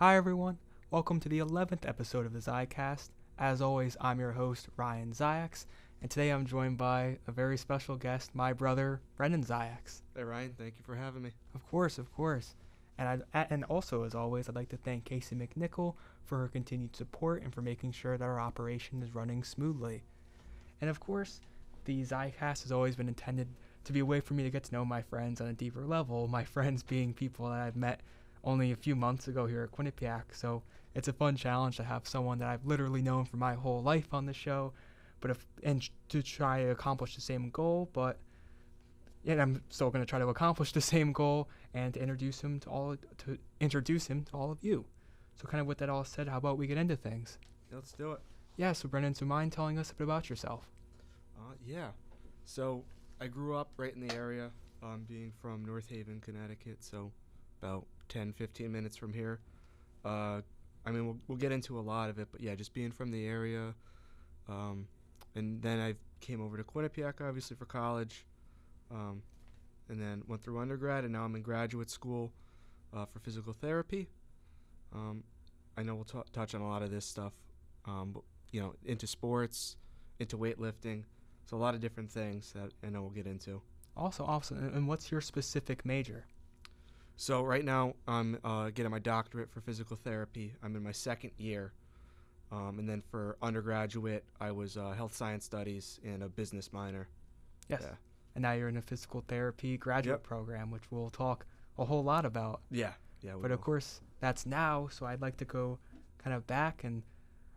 Hi, everyone. Welcome to the 11th episode of the Zicast. As always, I'm your host, Ryan Ziaks, and today I'm joined by a very special guest, my brother, Brendan Ziaks. Hey Ryan, thank you for having me. Of course, of course. And also, as always, I'd like to thank Casey McNichol for her continued support and for making sure that our operation is running smoothly. And of course, the Zicast has always been intended to be a way for me to get to know my friends on a deeper level, my friends being people that I've met only a few months ago here at Quinnipiac. So it's a fun challenge to have someone that I've literally known for my whole life on the show, to try to accomplish the same goal. But yeah, I'm still going to try to accomplish the same goal and to introduce him to all of you. So kind of with that all said, how about we get into things? Yeah, let's do it. Yeah. So Brendan, do you mind telling us a bit about yourself? Yeah. So I grew up right in the area, being from North Haven, Connecticut. So about 10, 15 minutes from here. We'll get into a lot of it, but yeah, just being from the area. And then I came over to Quinnipiac, obviously, for college. And then went through undergrad, and now I'm in graduate school for physical therapy. I know we'll touch on a lot of this stuff, but, into sports, into weightlifting. So a lot of different things that I know we'll get into. Awesome. And what's your specific major? So right now I'm getting my doctorate for physical therapy. I'm in my second year. And then for undergraduate, I was health science studies and a business minor. Yes. Yeah. And now you're in a physical therapy graduate program, which we'll talk a whole lot about. Yeah. But of course, that's now, so I'd like to go kind of back and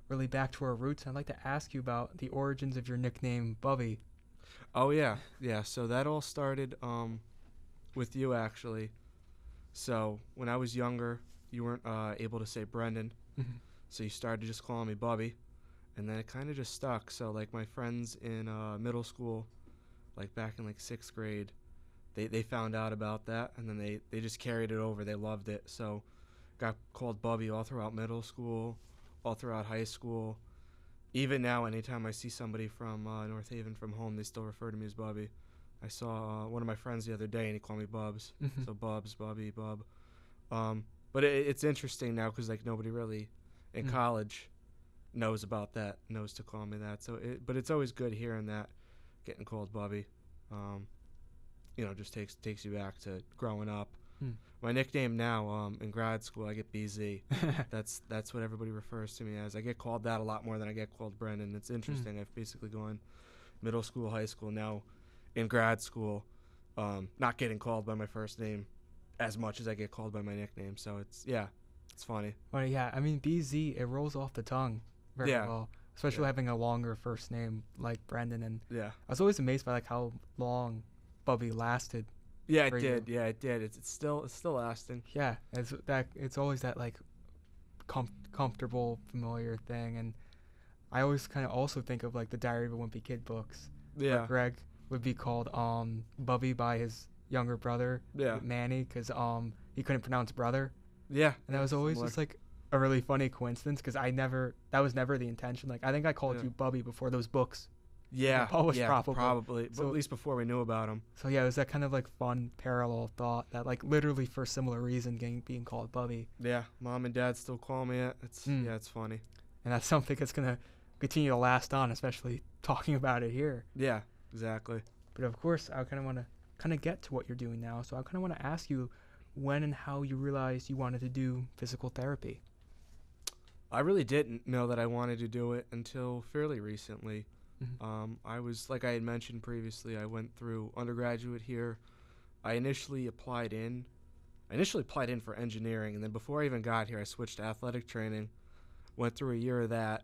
really back to our roots. I'd like to ask you about the origins of your nickname, Bubby. Oh, yeah. Yeah, so that all started with you, actually. So when I was younger, you weren't able to say Brendan, so you started just calling me Bubby, and then it kind of just stuck. So, like, my friends in middle school, like back in, like, 6th grade, they found out about that, and then they just carried it over. They loved it. So got called Bubby all throughout middle school, all throughout high school. Even now, anytime I see somebody from North Haven from home, they still refer to me as Bubby. I saw one of my friends the other day, and he called me Bubs. So Bubs, Bubby, Bub. But it's interesting now because, like, nobody really in college knows about that, knows to call me that. But it's always good hearing that, getting called Bubby. Just takes you back to growing up. My nickname now in grad school, I get BZ. That's what everybody refers to me as. I get called that a lot more than I get called Brendan. It's interesting. I've basically gone middle school, high school, now in grad school, not getting called by my first name as much as I get called by my nickname. So it's funny. Well, yeah, I mean, BZ, it rolls off the tongue very well, especially having a longer first name like Brendan. And yeah, I was always amazed by like how long Bubby lasted. Yeah, it did. Yeah, it did. It's still lasting. Yeah, it's always that like comfortable, familiar thing. And I always kind of also think of like the Diary of a Wimpy Kid books. Yeah. Where Greg would be called Bubby by his younger brother, Manny, because he couldn't pronounce brother. Yeah. And that was always just like a really funny coincidence because that was never the intention. Like I think I called you Bubby before those books. Yeah, published probably. So, but at least before we knew about them. So yeah, it was that kind of like fun parallel thought that like literally for a similar reason being called Bubby. Yeah, mom and dad still call me it. It's funny. And that's something that's gonna continue to last on, especially talking about it here. Yeah, exactly. But of course, I kind of want to get to what you're doing now. So I kind of want to ask you when and how you realized you wanted to do physical therapy. I really didn't know that I wanted to do it until fairly recently. I was, like I had mentioned previously, I went through undergraduate here. I initially applied in for engineering, and then before I even got here, I switched to athletic training. Went through a year of that.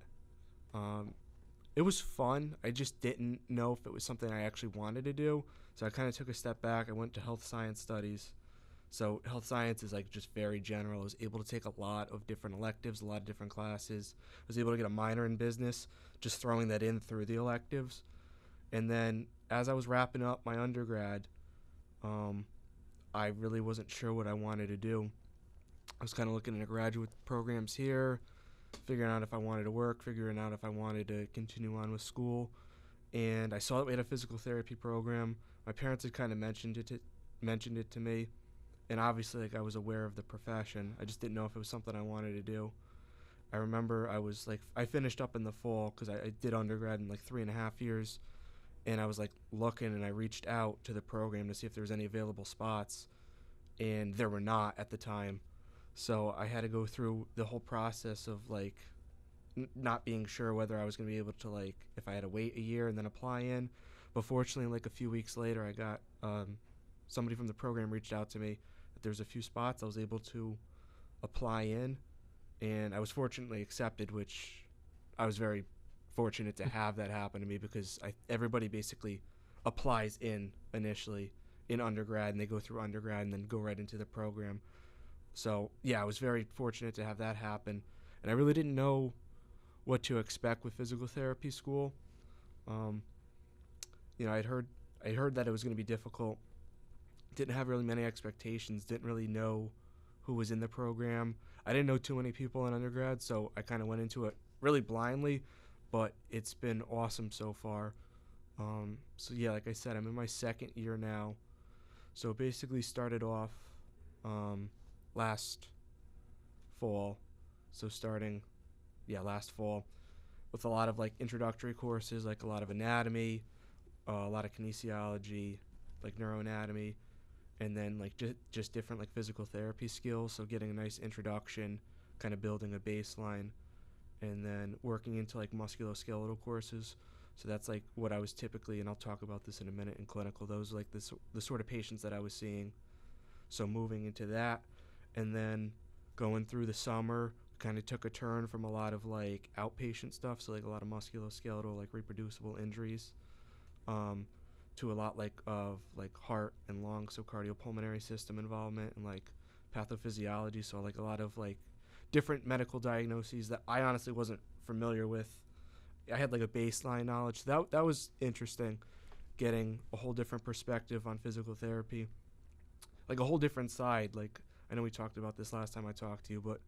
It was fun. I just didn't know if it was something I actually wanted to do, so I kind of took a step back. I went to health science studies. So health science is like just very general. I was able to take a lot of different electives, a lot of different classes. I was able to get a minor in business, just throwing that in through the electives. And then as I was wrapping up my undergrad, I really wasn't sure what I wanted to do. I was kind of looking at graduate programs here, figuring out if I wanted to work, figuring out if I wanted to continue on with school. And I saw that we had a physical therapy program. My parents had kind of mentioned it to me. and obviously like I was aware of the profession. I just didn't know if it was something I wanted to do. I remember I finished up in the fall because I did undergrad in like 3.5 years, and I was like looking, and I reached out to the program to see if there was any available spots, and there were not at the time. So I had to go through the whole process of like not being sure whether I was going to be able to, like, if I had to wait a year and then apply in. But fortunately, like a few weeks later, I got somebody from the program reached out to me that there's a few spots I was able to apply in, and I was fortunately accepted, which I was very fortunate to have that happen to me because everybody basically applies in initially in undergrad, and they go through undergrad and then go right into the program. So yeah, I was very fortunate to have that happen, and I really didn't know what to expect with physical therapy school. Um, I'd heard that it was going to be difficult. Didn't have really many expectations. Didn't really know who was in the program. I didn't know too many people in undergrad, so I kind of went into it really blindly. But it's been awesome so far. So yeah, like I said, I'm in my second year now. So basically started off last fall. So starting last fall, with a lot of like introductory courses, like a lot of anatomy, a lot of kinesiology, like neuroanatomy, and then like just different like physical therapy skills. So getting a nice introduction, kind of building a baseline, and then working into like musculoskeletal courses. So that's like what I was typically, and I'll talk about this in a minute in clinical. Those are like the sort of patients that I was seeing. So moving into that, and then going through the summer, kind of took a turn from a lot of like outpatient stuff, so like a lot of musculoskeletal, like reproducible injuries, to a lot like of like heart and lung, so cardiopulmonary system involvement, and like pathophysiology, so like a lot of like different medical diagnoses that I honestly wasn't familiar with. I had like a baseline knowledge. That was interesting, getting a whole different perspective on physical therapy, like a whole different side. Like I know we talked about this last time I talked to you, but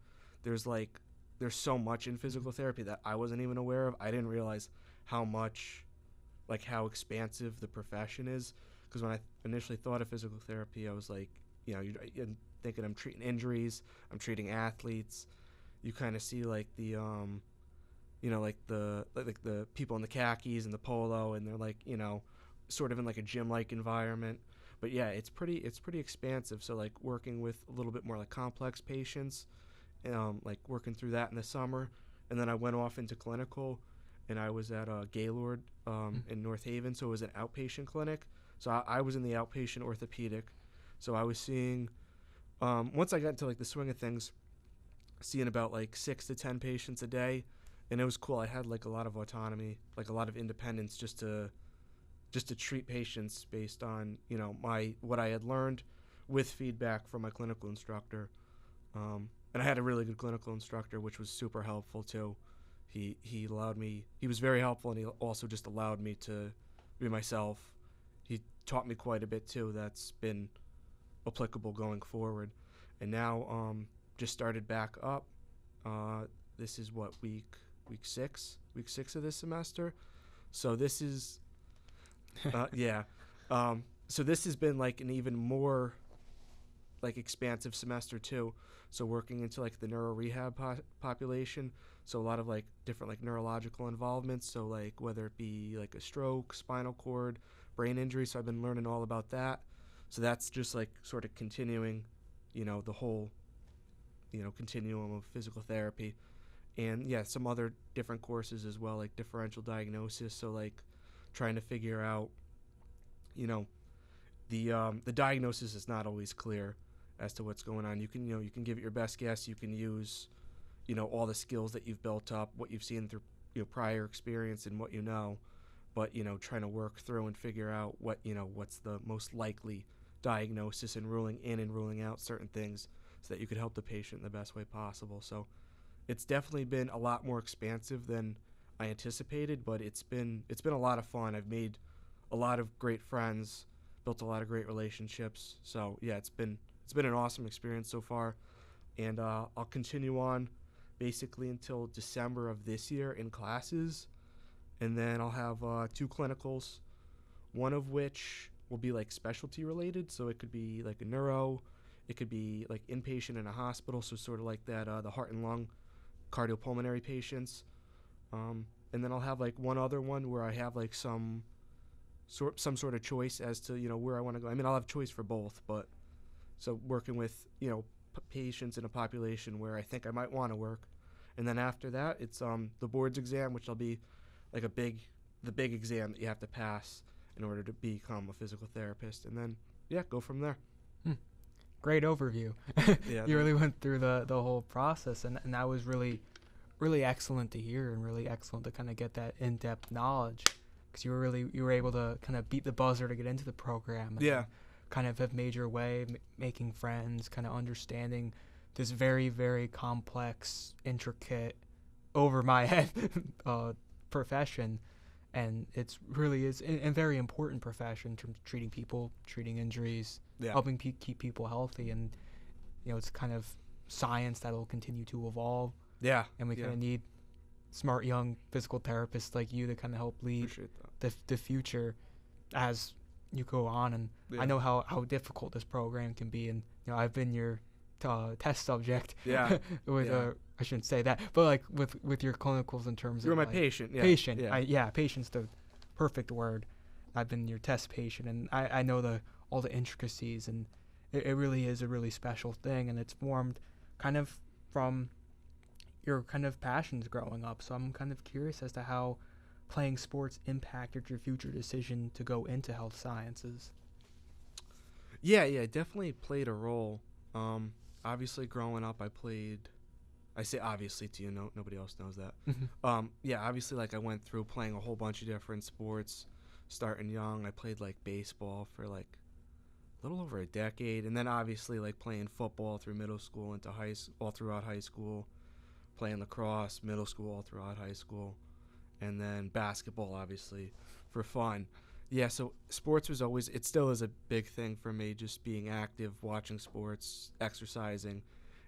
there's so much in physical therapy that I wasn't even aware of. I didn't realize how much, like how expansive the profession is. Because when I initially thought of physical therapy, I was like, you're thinking I'm treating injuries, I'm treating athletes. You kind of see like the, like the people in the khakis and the polo, and they're like, sort of in like a gym-like environment. But yeah, it's pretty expansive. So like working with a little bit more like complex patients, like working through that in the summer, and then I went off into clinical, and I was at Gaylord in North Haven, so it was an outpatient clinic. So I was in the outpatient orthopedic, so I was seeing, once I got into like the swing of things, seeing about like 6 to 10 patients a day, and it was cool. I had like a lot of autonomy, like a lot of independence, just to treat patients based on what I had learned, with feedback from my clinical instructor. And I had a really good clinical instructor, which was super helpful too. He allowed me. He was very helpful, and he also just allowed me to be myself. He taught me quite a bit too. That's been applicable going forward. And now just started back up. This is what week 6 of this semester. So this is so this has been like an even more like expansive semester too. So working into like the neuro rehab population, so a lot of like different like neurological involvements, so like whether it be like a stroke, spinal cord, brain injury. So I've been learning all about that. So that's just like sort of continuing, the whole continuum of physical therapy. And yeah, some other different courses as well, like differential diagnosis, so like trying to figure out, the diagnosis is not always clear as to what's going on. You can give it your best guess. You can use, all the skills that you've built up, what you've seen through prior experience and what but trying to work through and figure out what's the most likely diagnosis, and ruling in and ruling out certain things so that you could help the patient in the best way possible. So it's definitely been a lot more expansive than I anticipated, but it's been a lot of fun. I've made a lot of great friends, built a lot of great relationships. So yeah, it's been an awesome experience so far, and I'll continue on basically until December of this year in classes, and then I'll have 2 clinicals, one of which will be like specialty related. So it could be like a neuro, It could be like inpatient in a hospital, so sort of like that, the heart and lung cardiopulmonary patients. And then I'll have like one other one where I have like some sort of choice as to, where I want to go. I mean, I'll have choice for both, but so working with, patients in a population where I think I might want to work. And then after that, it's the boards exam, which will be like the big exam that you have to pass in order to become a physical therapist. And then, go from there. Great overview. Yeah, You really went through the whole process, and that was really, really excellent to hear, and really excellent to kind of get that in-depth knowledge, because you were able to kind of beat the buzzer to get into the program. Yeah. Kind of have made your way, making friends, kind of understanding this very, very complex, intricate, over my head profession. And it's really is a very important profession in terms of treating people, treating injuries, helping keep people healthy. And, it's kind of science that will continue to evolve. Yeah. And we kind of need smart young physical therapists like you to kind of help lead the future as you go on. And I know how difficult this program can be. And, I've been your test subject. Yeah. I shouldn't say that, but like with your clinicals in terms of. You're my like, patient. Yeah. Patient. Yeah. Patient's the perfect word. I've been your test patient, and I know all the intricacies, and it really is a really special thing, and it's formed kind of from your kind of passions growing up. So I'm kind of curious as to how playing sports impacted your future decision to go into health sciences. Yeah, it definitely played a role. Obviously, growing up, I say obviously to you, nobody else knows that. Obviously, like I went through playing a whole bunch of different sports, starting young. I played like baseball for like a little over a decade, and then obviously like playing football through middle school into all throughout high school, playing lacrosse, middle school, all throughout high school, and then basketball, obviously, for fun. Yeah, so sports it still is a big thing for me, just being active, watching sports, exercising.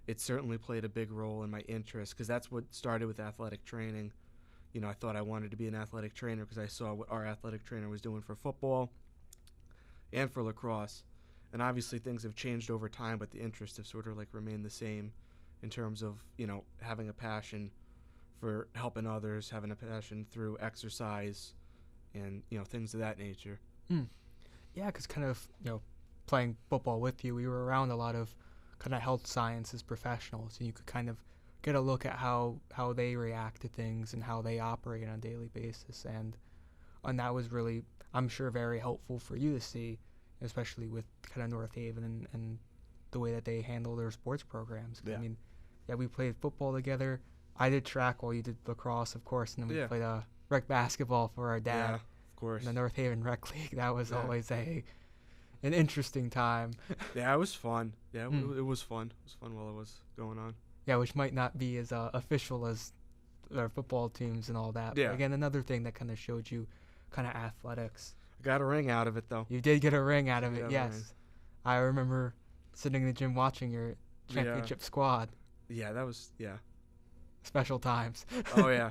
It certainly played a big role in my interest, because that's what started with athletic training. I thought I wanted to be an athletic trainer because I saw what our athletic trainer was doing for football and for lacrosse. And obviously things have changed over time, but the interests have sort of like remained the same in terms of, having a passion for helping others, having a passion through exercise and, things of that nature. Yeah, because kind of, playing football with you, we were around a lot of kind of health sciences professionals, and you could kind of get a look at how they react to things and how they operate on a daily basis. And that was really, I'm sure, very helpful for you to see, especially with kind of North Haven and the way that they handle their sports programs. Yeah. I mean, we played football together. I did track while you did lacrosse, of course, and then we played rec basketball for our dad. Yeah, of course. In the North Haven Rec League. That was always an interesting time. Yeah, it was fun. Yeah, it was fun. It was fun while it was going on. Yeah, which might not be as official as our football teams and all that. Yeah. But again, another thing that kind of showed you kind of athletics. I got a ring out of it, though. You did get a ring out of it, yes. I remember sitting in the gym watching your championship squad. Yeah, that was, Special times. Oh, yeah.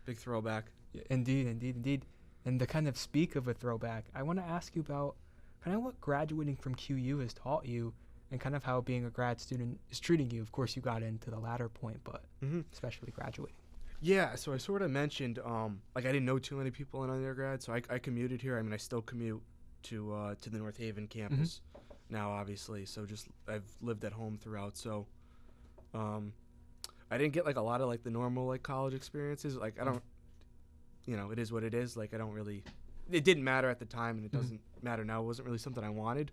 Big throwback. Indeed. And to kind of speak of a throwback, I want to ask you about kind of what graduating from QU has taught you, and kind of how being a grad student is treating you. Of course, you got into the latter point, but especially graduating. Yeah, so I sort of mentioned, I didn't know too many people in undergrad, so I commuted here. I mean, I still commute to the North Haven campus now, obviously. So I've lived at home throughout. So I didn't get like a lot of like the normal like college experiences. Like I don't, it is what it is. Like I don't really, it didn't matter at the time, and it doesn't matter now. It wasn't really something I wanted,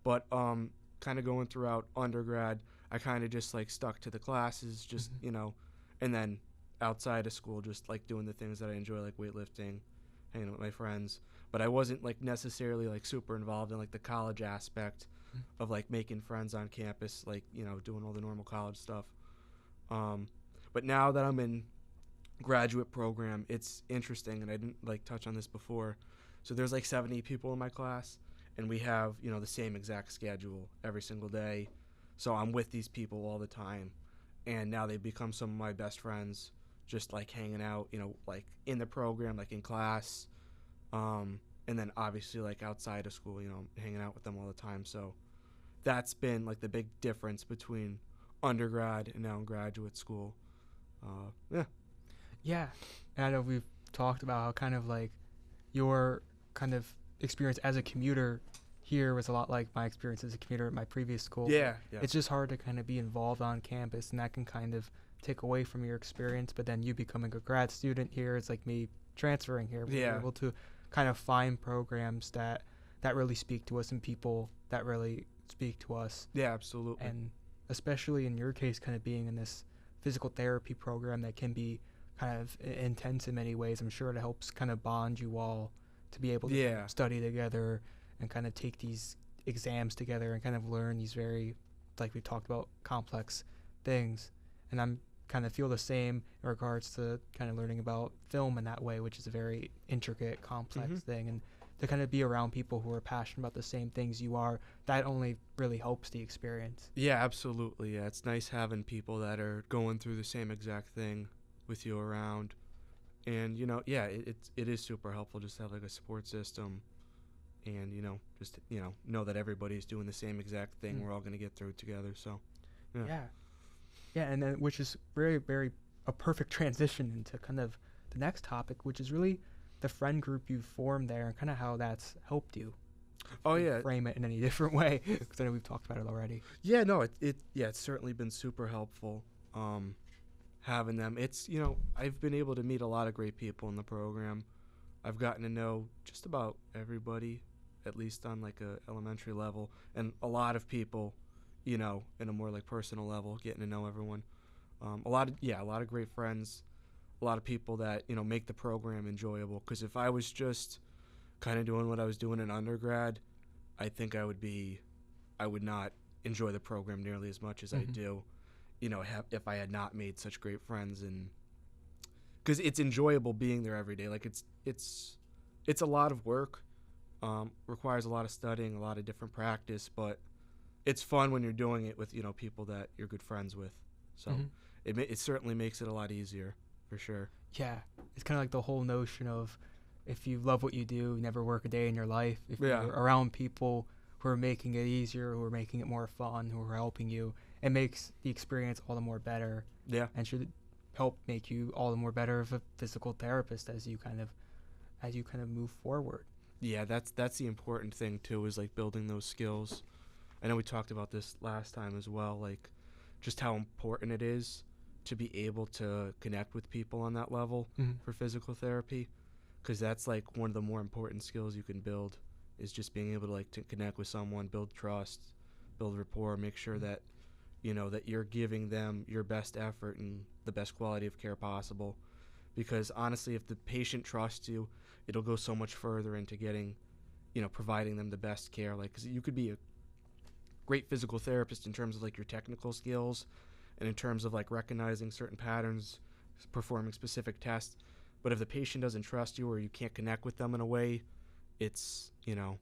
but kind of going throughout undergrad, I kind of just like stuck to the classes, just and then outside of school, just like doing the things that I enjoy, like weightlifting, hanging out with my friends. But I wasn't like necessarily like super involved in like the college aspect of like making friends on campus, like doing all the normal college stuff. But now that I'm in graduate program, it's interesting, and I didn't like touch on this before. So there's like 70 people in my class, and we have the same exact schedule every single day. So I'm with these people all the time, and now they've become some of my best friends, just like hanging out, like in the program, like in class, and then obviously like outside of school, hanging out with them all the time. So that's been like the big difference between undergrad and now in graduate school. Yeah. Yeah, and I know we've talked about how kind of like your kind of experience as a commuter here was a lot like my experience as a commuter at my previous school. Yeah. It's just hard to kind of be involved on campus, and that can kind of take away from your experience. But then you becoming a grad student here, it's like me transferring here. We're able to kind of find programs that really speak to us and people that really speak to us. Yeah, absolutely. And especially in your case, kind of being in this physical therapy program that can be kind of intense in many ways. I'm sure it helps kind of bond you all to be able to study together and kind of take these exams together and kind of learn these very, like we talked about, complex things. And I'm kind of feel the same in regards to kind of learning about film in that way, which is a very intricate, complex thing. And to kind of be around people who are passionate about the same things you are, that only really helps the experience. Yeah, absolutely. Yeah, it's nice having people that are going through the same exact thing with you around. And, you know, yeah, it is super helpful just to have like a support system and, you know, just, you know that everybody's doing the same exact thing. We're all going to get through it together. So, yeah, and then which is very, very a perfect transition into kind of the next topic, which is really the friend group you formed there and kind of how that's helped you. Oh, yeah. Frame it in any different way, because I know we've talked about it already. Yeah, no, it's certainly been super helpful having them. It's, you know, I've been able to meet a lot of great people in the program. I've gotten to know just about everybody, at least on like a elementary level, and a lot of people, you know, in a more like personal level, getting to know everyone. A lot of great friends, a lot of people that, you know, make the program enjoyable. Because if I was just kind of doing what I was doing in undergrad, I think I would not enjoy the program nearly as much as I do, you know, if I had not made such great friends. And because it's enjoyable being there every day. Like it's a lot of work, requires a lot of studying, a lot of different practice, but it's fun when you're doing it with, you know, people that you're good friends with. So it certainly makes it a lot easier, for sure. Yeah, it's kind of like the whole notion of if you love what you do, you never work a day in your life. If you're around people who are making it easier, who are making it more fun, who are helping you, it makes the experience all the more better. Yeah. And should help make you all the more better of a physical therapist as you kind of move forward. Yeah, that's the important thing too, is like building those skills. I know we talked about this last time as well, like just how important it is to be able to connect with people on that level for physical therapy, because that's like one of the more important skills you can build, is just being able to like to connect with someone, build trust, build rapport, make sure that, you know, that you're giving them your best effort and the best quality of care possible. Because honestly, if the patient trusts you, it'll go so much further into getting, you know, providing them the best care. Like, 'cause you could be a great physical therapist in terms of like your technical skills and in terms of like recognizing certain patterns, performing specific tests, but if the patient doesn't trust you or you can't connect with them in a way, it's, you know,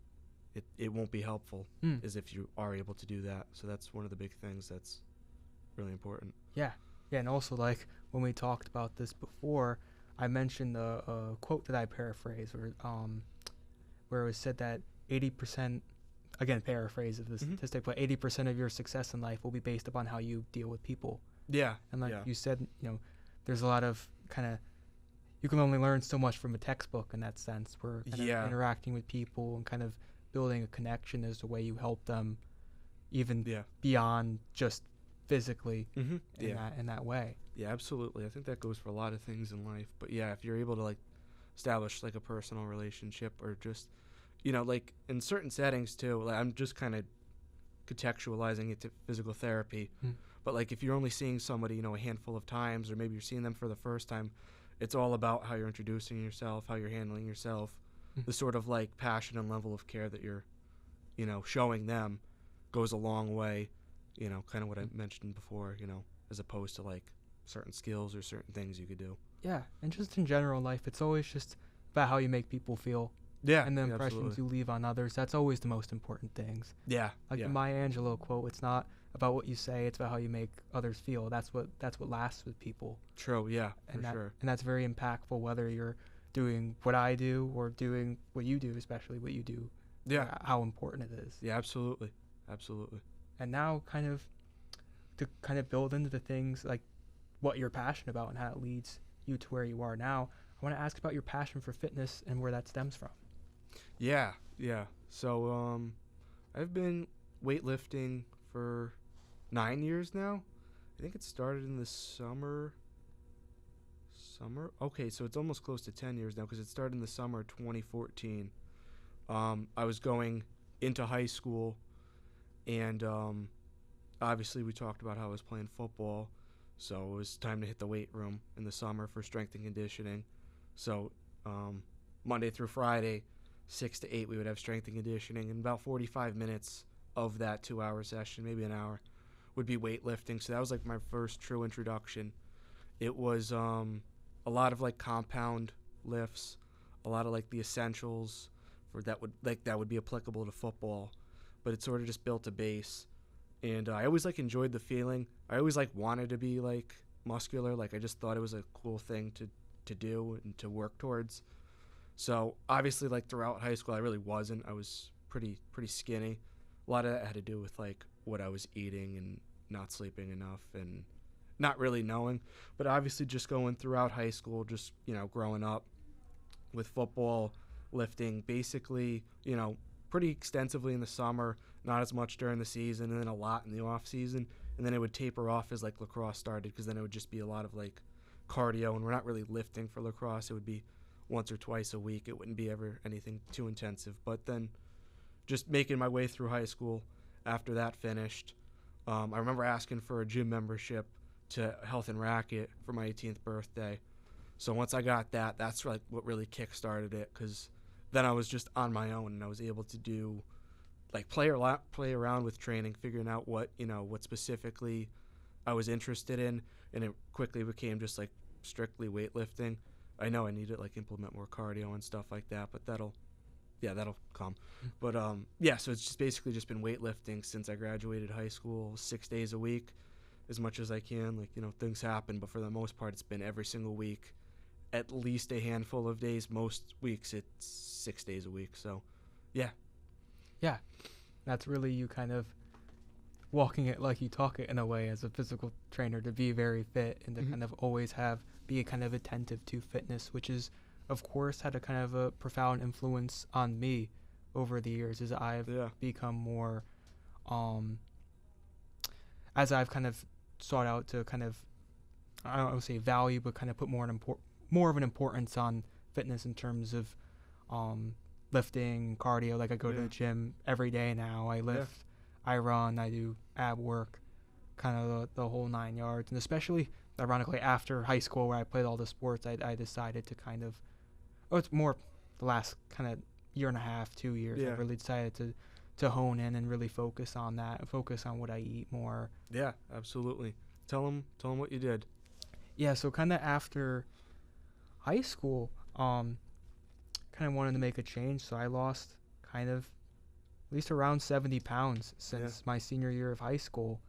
it won't be helpful as if you are able to do that. So that's one of the big things that's really important. Yeah, and also like when we talked about this before, I mentioned the quote that I paraphrased, where it was said that 80%, again, paraphrase of the statistic, but 80% of your success in life will be based upon how you deal with people. Yeah. And like you said, you know, there's a lot of kind of, you can only learn so much from a textbook in that sense. We're kind of interacting with people and kind of building a connection is the way you help them, even beyond just physically in that way. Yeah, absolutely. I think that goes for a lot of things in life. But yeah, if you're able to like establish like a personal relationship, or just, you know, like in certain settings too, like I'm just kind of contextualizing it to physical therapy. But like if you're only seeing somebody, you know, a handful of times, or maybe you're seeing them for the first time, it's all about how you're introducing yourself, how you're handling yourself, the sort of like passion and level of care that you're, you know, showing them goes a long way, you know, kind of what I mentioned before, you know, as opposed to like certain skills or certain things you could do. Yeah, and just in general life, it's always just about how you make people feel. Yeah, and the impressions you leave on others. That's always the most important things. Yeah. Like the Maya Angelou quote, it's not about what you say, it's about how you make others feel. That's what lasts with people. True, yeah, and for sure. And that's very impactful, whether you're doing what I do or doing what you do, especially what you do. Yeah. How important it is. Yeah, absolutely. Absolutely. And now kind of to kind of build into the things like what you're passionate about and how it leads you to where you are now, I want to ask about your passion for fitness and where that stems from. Yeah, yeah. So I've been weightlifting for 9 years now. I think it started in the summer. Okay, so it's almost close to 10 years now because it started in the summer of 2014. I was going into high school, and obviously we talked about how I was playing football, so it was time to hit the weight room in the summer for strength and conditioning. So Monday through Friday, 6 to 8, we would have strength and conditioning, and about 45 minutes of that 2-hour session, maybe an hour, would be weightlifting. So that was like my first true introduction. It was a lot of like compound lifts, a lot of like the essentials for that would be applicable to football, but it sort of just built a base. And I always like enjoyed the feeling. I always like wanted to be like muscular. Like I just thought it was a cool thing to do and to work towards. So obviously like throughout high school I really wasn't. I was pretty skinny. A lot of that had to do with like what I was eating and not sleeping enough and not really knowing. But obviously just going throughout high school, just, growing up with football, lifting, basically, pretty extensively in the summer, not as much during the season, and then a lot in the off season. And then it would taper off as like lacrosse started, because then it would just be a lot of like cardio, and we're not really lifting for lacrosse. It would be once or twice a week. It wouldn't be ever anything too intensive. But then just making my way through high school after that finished, I remember asking for a gym membership to Health and Racket for my 18th birthday. So once I got that, that's like what really kick-started it, because then I was just on my own, and I was able to do like play around with training, figuring out what specifically I was interested in, and it quickly became just like strictly weightlifting. I know I need to like implement more cardio and stuff like that, but that'll come. But so it's just basically just been weightlifting since I graduated high school, 6 days a week, as much as I can. Like, things happen, but for the most part, it's been every single week, at least a handful of days. Most weeks it's 6 days a week. So, yeah. Yeah, that's really you kind of walking it like you talk it in a way as a physical trainer, to be very fit and to kind of always be kind of attentive to fitness, which is, of course, had a kind of a profound influence on me over the years as I've become more, as I've kind of sought out to kind of, I don't want to say value, but kind of put more of an importance on fitness in terms of lifting, cardio. Like I go to the gym every day now. I lift, I run, I do ab work, kind of the whole 9 yards. And especially, ironically, after high school where I played all the sports, I decided to kind of, it's more the last kind of year and a half, 2 years, I really decided to hone in and really focus on that, focus on what I eat more. Yeah, absolutely. Tell them what you did. Yeah, so kind of after high school, kind of wanted to make a change, so I lost kind of at least around 70 pounds since my senior year of high school.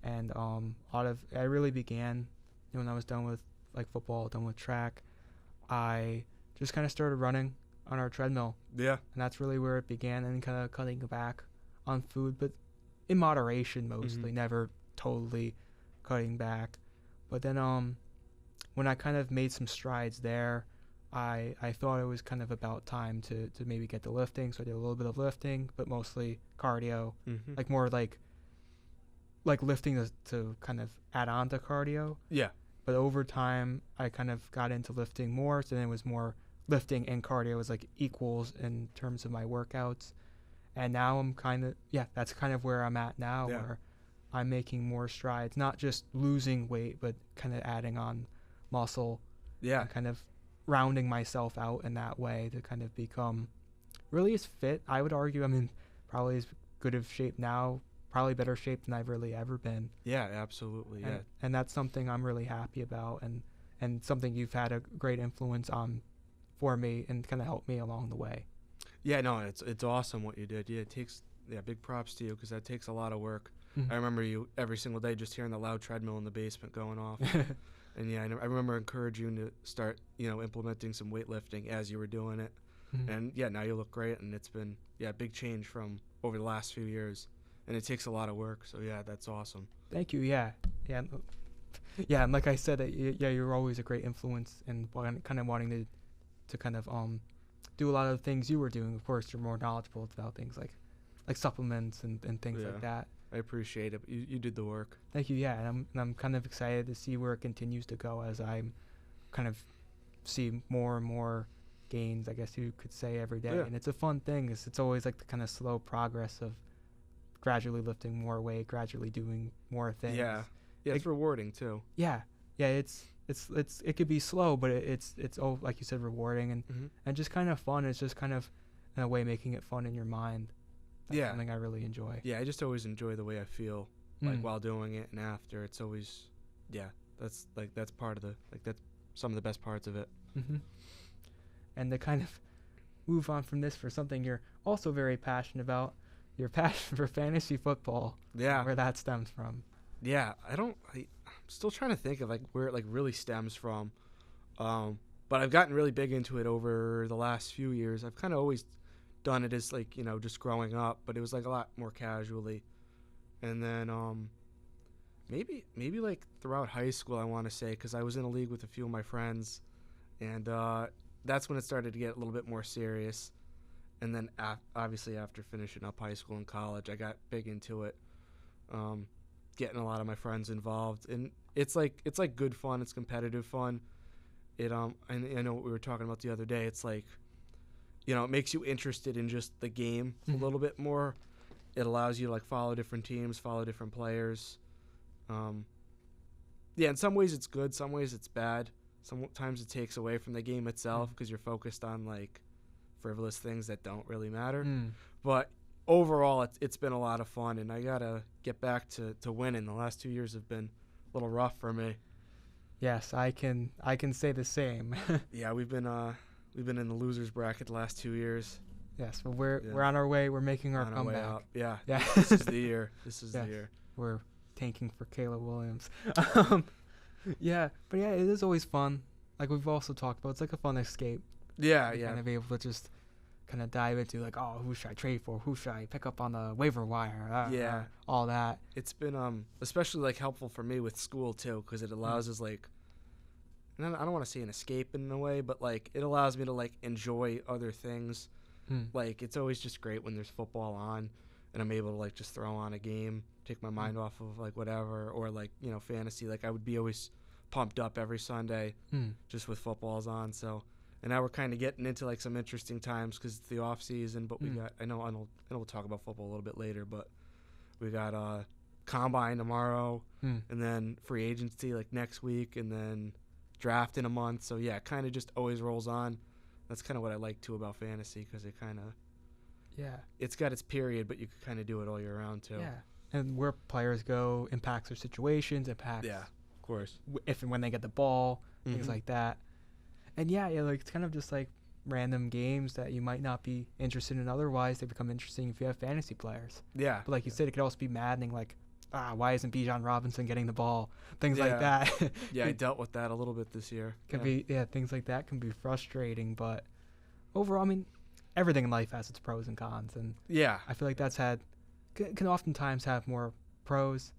And I really began, when I was done with like football, done with track, I just kind of started running on our treadmill. Yeah. And that's really where it began, and kind of cutting back on food, but in moderation mostly, never totally cutting back. But then when I kind of made some strides there, I thought it was kind of about time to maybe get the lifting. So I did a little bit of lifting, but mostly cardio, like more like lifting to kind of add on to cardio. Yeah. But over time, I kind of got into lifting more. So then it was more lifting and cardio was like equals in terms of my workouts. And now I'm kind of, that's kind of where I'm at now, where I'm making more strides, not just losing weight, but kind of adding on muscle. Yeah. And kind of rounding myself out in that way to kind of become really as fit. I would argue I'm in probably as good of shape now, probably better shape than I've really ever been. Yeah, absolutely. And that's something I'm really happy about, and something you've had a great influence on for me and kind of helped me along the way. Yeah, no, it's awesome what you did. Yeah, it takes big props to you, because that takes a lot of work. I remember you every single day just hearing the loud treadmill in the basement going off. And I remember encouraging you to start, implementing some weightlifting as you were doing it. And now you look great, and it's been a big change from over the last few years. and it takes a lot of work. So yeah, that's awesome. Thank you. Yeah. Yeah. And like I said, you're always a great influence and kind of wanting to kind of do a lot of the things you were doing. Of course, you're more knowledgeable about things like supplements and things like that. I appreciate it. You did the work. Thank you. Yeah, and I'm kind of excited to see where it continues to go as I'm kind of see more and more gains, I guess you could say, every day. Yeah. And it's a fun thing. It's always like the kind of slow progress of gradually lifting more weight, gradually doing more things. Yeah. Yeah, it's rewarding too. Yeah. It could be slow, but it's like you said, rewarding and just kind of fun. It's just kind of in a way making it fun in your mind. That's something I really enjoy. Yeah, I just always enjoy the way I feel like while doing it and after. It's always that's part of that's some of the best parts of it. And to kind of move on from this for something you're also very passionate about, your passion for fantasy football. Yeah. Where that stems from. Yeah, I'm still trying to think of like where it like really stems from. But I've gotten really big into it over the last few years. I've kind of always done it as like, just growing up, but it was like a lot more casually. And then maybe like throughout high school, I want to say, because I was in a league with a few of my friends, and that's when it started to get a little bit more serious. And then obviously after finishing up high school and college, I got big into it, getting a lot of my friends involved, and it's like good fun. It's competitive fun. And I know what we were talking about the other day. It's like, it makes you interested in just the game a little bit more. It allows you to like follow different teams, follow different players. In some ways it's good, some ways it's bad. Sometimes it takes away from the game itself because you're focused on like frivolous things that don't really matter. But overall, it's been a lot of fun, and I gotta get back to winning. The last 2 years have been a little rough for me. Yes, I can say the same. Yeah, we've been in the losers bracket the last 2 years. Yes, but we're on our way. We're making our comeback. Way out. Yeah. Yeah. This is the year. The year. We're tanking for Caleb Williams. Yeah, but yeah, it is always fun. Like we've also talked about, it's like a fun escape. Yeah. Kind of be able to just kind of dive into like, oh, who should I trade for? Who should I pick up on the waiver wire? All that. It's been especially like helpful for me with school too, because it allows us like, and I don't want to say an escape in a way, but like it allows me to like enjoy other things. Like it's always just great when there's football on, and I'm able to like just throw on a game, take my mind off of like whatever, or like fantasy. Like I would be always pumped up every Sunday just with footballs on. So, and now we're kind of getting into like some interesting times because it's the off season. But we got I know we'll talk about football a little bit later, but we got combine tomorrow, and then free agency like next week, and then draft in a month. So yeah, it kind of just always rolls on. That's kind of what I like too about fantasy, because it kind of it's got its period, but you can kind of do it all year round too. Yeah, and where players go impacts their situations, impacts of course if and when they get the ball, things like that. And like it's kind of just like random games that you might not be interested in otherwise. They become interesting if you have fantasy players. Yeah, but like you said, it could also be maddening. Like, why isn't Bijan Robinson getting the ball? Things like that. Yeah, I dealt with that a little bit this year. Things like that can be frustrating, but overall, I mean, everything in life has its pros and cons, and I feel like that's can oftentimes have more pros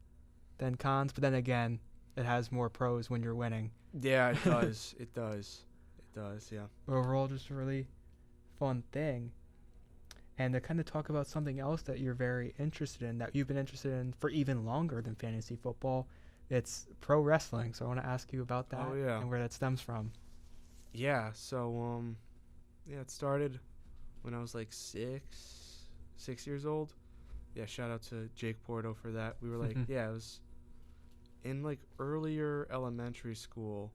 than cons, but then again, it has more pros when you're winning. Yeah, it does. It does, yeah. Overall, just a really fun thing. And to kind of talk about something else that you're very interested in, that you've been interested in for even longer than fantasy football, it's pro wrestling. So I want to ask you about that and where that stems from. Yeah, so it started when I was like 6 years old. Yeah, shout out to Jake Porto for that. We were like, it was in like earlier elementary school.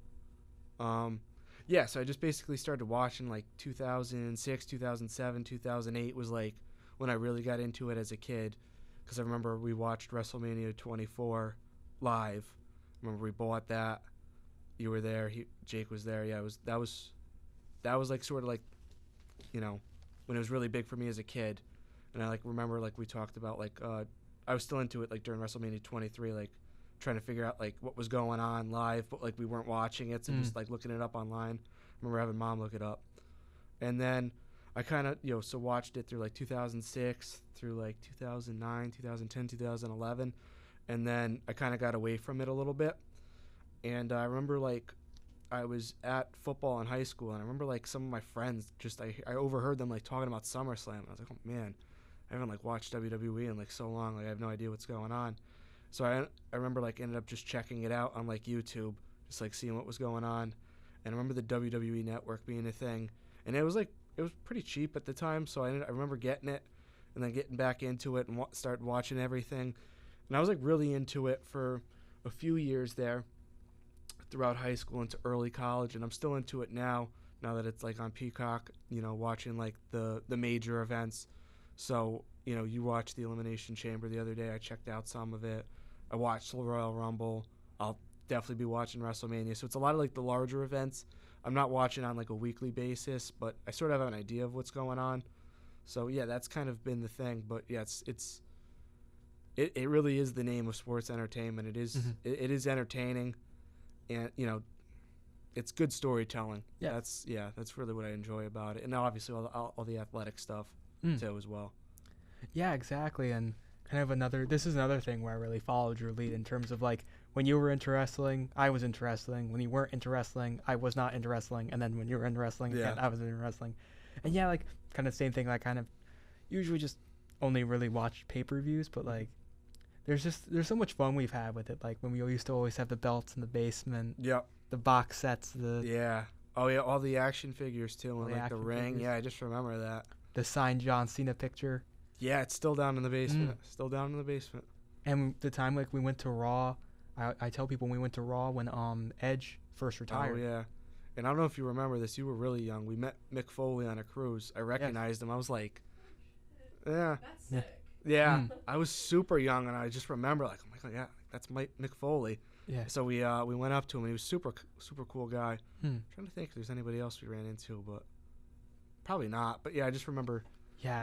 So I just basically started watching like 2006, 2007, 2008 was like when I really got into it as a kid, because I remember we watched WrestleMania 24 live. I remember we bought that. You were there. Jake was there. Yeah, that was like sort of like, when it was really big for me as a kid. And I like remember like we talked about like I was still into it like during WrestleMania 23, like trying to figure out like what was going on live, but like we weren't watching it, so just like looking it up online. I remember having Mom look it up. And then I kind of, so watched it through like 2006 through like 2009, 2010, 2011. And then I kind of got away from it a little bit. And I remember like I was at football in high school, and I remember like some of my friends I overheard them like talking about SummerSlam. And I was like, oh man, I haven't like watched WWE in like so long. Like I have no idea what's going on. So I remember like ended up just checking it out on like YouTube, just like seeing what was going on. And I remember the WWE Network being a thing, and it was pretty cheap at the time. So I remember getting it, and then getting back into it and start watching everything. And I was like really into it for a few years there, throughout high school into early college, and I'm still into it now that it's like on Peacock, watching like the major events. So, you watched the Elimination Chamber the other day. I checked out some of it. I watched the Royal Rumble. I'll definitely be watching WrestleMania. So it's a lot of like the larger events. I'm not watching on like a weekly basis, but I sort of have an idea of what's going on. So yeah, that's kind of been the thing. But yeah, it really is the name of sports entertainment. It is it is entertaining. And it's good storytelling. Yeah. That's really what I enjoy about it, and obviously all the athletic stuff too as well. Yeah, exactly. And kind of this is another thing where I really followed your lead in terms of like when you were into wrestling, I was into wrestling. When you weren't into wrestling, I was not into wrestling. And then when you were into wrestling, again, I was into wrestling. And yeah, like kind of same thing. Like kind of usually just only really watch pay-per-views, but like there's so much fun we've had with it. Like when we used to always have the belts in the basement. Yep. The box sets. Yeah. Oh yeah, all the action figures too, and like the ring. Figures. Yeah, I just remember that. The signed John Cena picture. Yeah, it's still down in the basement. Still down in the basement. And the time like we went to Raw, I tell people when we went to Raw when Edge first retired. Oh yeah. And I don't know if you remember this. You were really young. We met Mick Foley on a cruise. I recognized him. I was like, yeah. That's sick. Yeah. I was super young, and I just remember like, oh my god, yeah, that's Mick Foley. Yeah. So we went up to him, and he was super cool guy. I'm trying to think if there's anybody else we ran into, but probably not. But yeah, I just remember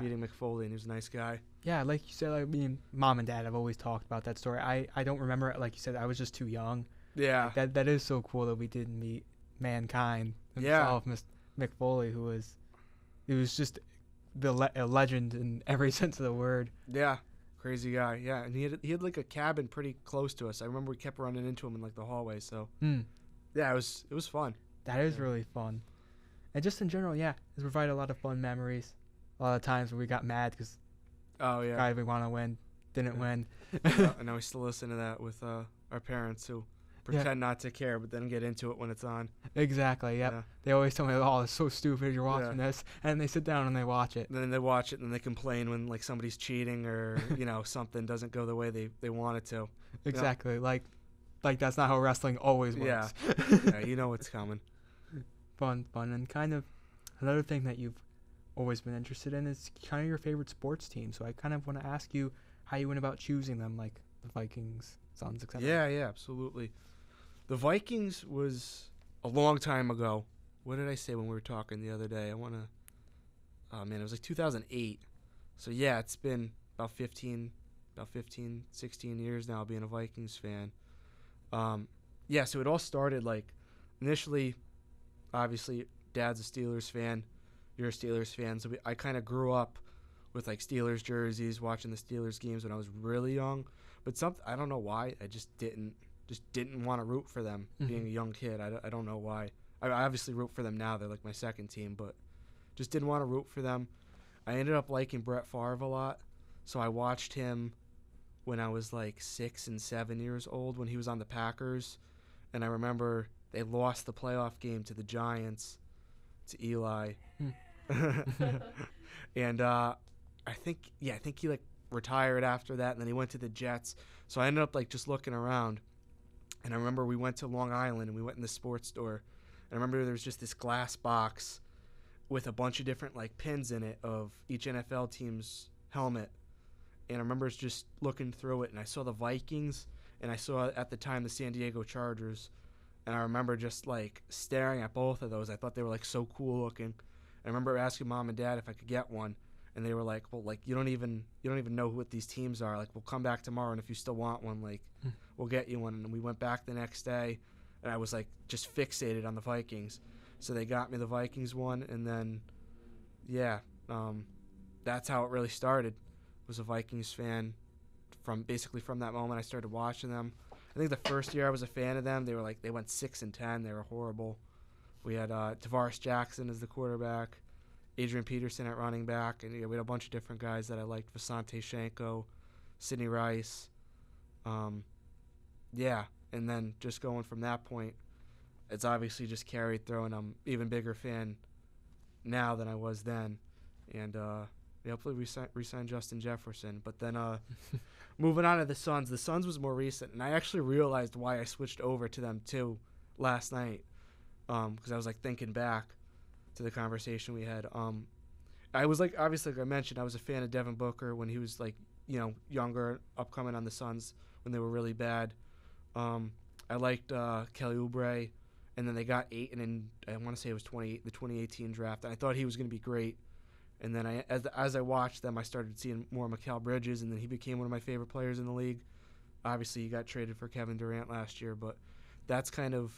meeting Mick Foley, and he was a nice guy. Yeah, like you said, like, me and Mom and Dad have always talked about that story. I don't remember it, like you said, I was just too young. Yeah. That is so cool that we did meet Mankind himself, Mick Foley, who was just a legend in every sense of the word. Yeah. Crazy guy. Yeah, and he had like a cabin pretty close to us. I remember we kept running into him in like the hallway. So yeah, it was fun. That is really fun, and just in general, it's provided a lot of fun memories. A lot of times where we got mad because guys we want to win didn't win. I know we still listen to that with our parents who pretend not to care, but then get into it when it's on. Exactly. Yep. Yeah. They always tell me, "Oh, it's so stupid. You're watching this," and they sit down and they watch it. And then they watch it and they complain when like somebody's cheating or something doesn't go the way they want it to. Exactly. Like that's not how wrestling always works. Yeah. You know what's coming. Fun, and kind of another thing that you've always been interested in is kind of your favorite sports team. So I kind of want to ask you how you went about choosing them, like the Vikings, Suns, etc. Yeah, absolutely. The Vikings was a long time ago. What did I say when we were talking the other day? It was like 2008. So yeah, it's been about 15, 16 years now being a Vikings fan. So it all started like initially, obviously, Dad's a Steelers fan. You're a Steelers fan. So I kind of grew up with like Steelers jerseys, watching the Steelers games when I was really young. But I don't know why, I just didn't want to root for them being a young kid. I don't know why. I obviously root for them now. They're like my second team, but just didn't want to root for them. I ended up liking Brett Favre a lot, so I watched him when I was like 6 and 7 years old when he was on the Packers, and I remember they lost the playoff game to the Giants, to Eli, and I think he like retired after that, and then he went to the Jets. So I ended up like just looking around. And I remember we went to Long Island and we went in the sports store. And I remember there was just this glass box with a bunch of different like pins in it of each NFL team's helmet. And I remember just looking through it and I saw the Vikings and I saw at the time the San Diego Chargers. And I remember just like staring at both of those. I thought they were like so cool looking. I remember asking Mom and Dad if I could get one. And they were like, well, like you don't even know what these teams are. Like, we'll come back tomorrow, and if you still want one, like, we'll get you one. And we went back the next day, and I was like just fixated on the Vikings. So they got me the Vikings one, and then yeah, that's how it really started. Was a Vikings fan from that moment. I started watching them. I think the first year I was a fan of them, they went 6-10. They were horrible. We had Tavares Jackson as the quarterback, Adrian Peterson at running back, and we had a bunch of different guys that I liked: Vasante Shenko, Sidney Rice. Yeah, and then just going from that point, it's obviously just carried through, and I'm even bigger fan now than I was then. And hopefully we sign Justin Jefferson. But then moving on to the Suns. The Suns was more recent, and I actually realized why I switched over to them too last night, because I was thinking back to the conversation we had. I was obviously, like I mentioned, I was a fan of Devin Booker when he was younger, upcoming on the Suns when they were really bad. I liked Kelly Oubre, and then they got Ayton, and I want to say it was the 2018 draft. And I thought he was going to be great. And then as I watched them, I started seeing more Mikal Bridges, and then he became one of my favorite players in the league. Obviously, he got traded for Kevin Durant last year, but that's kind of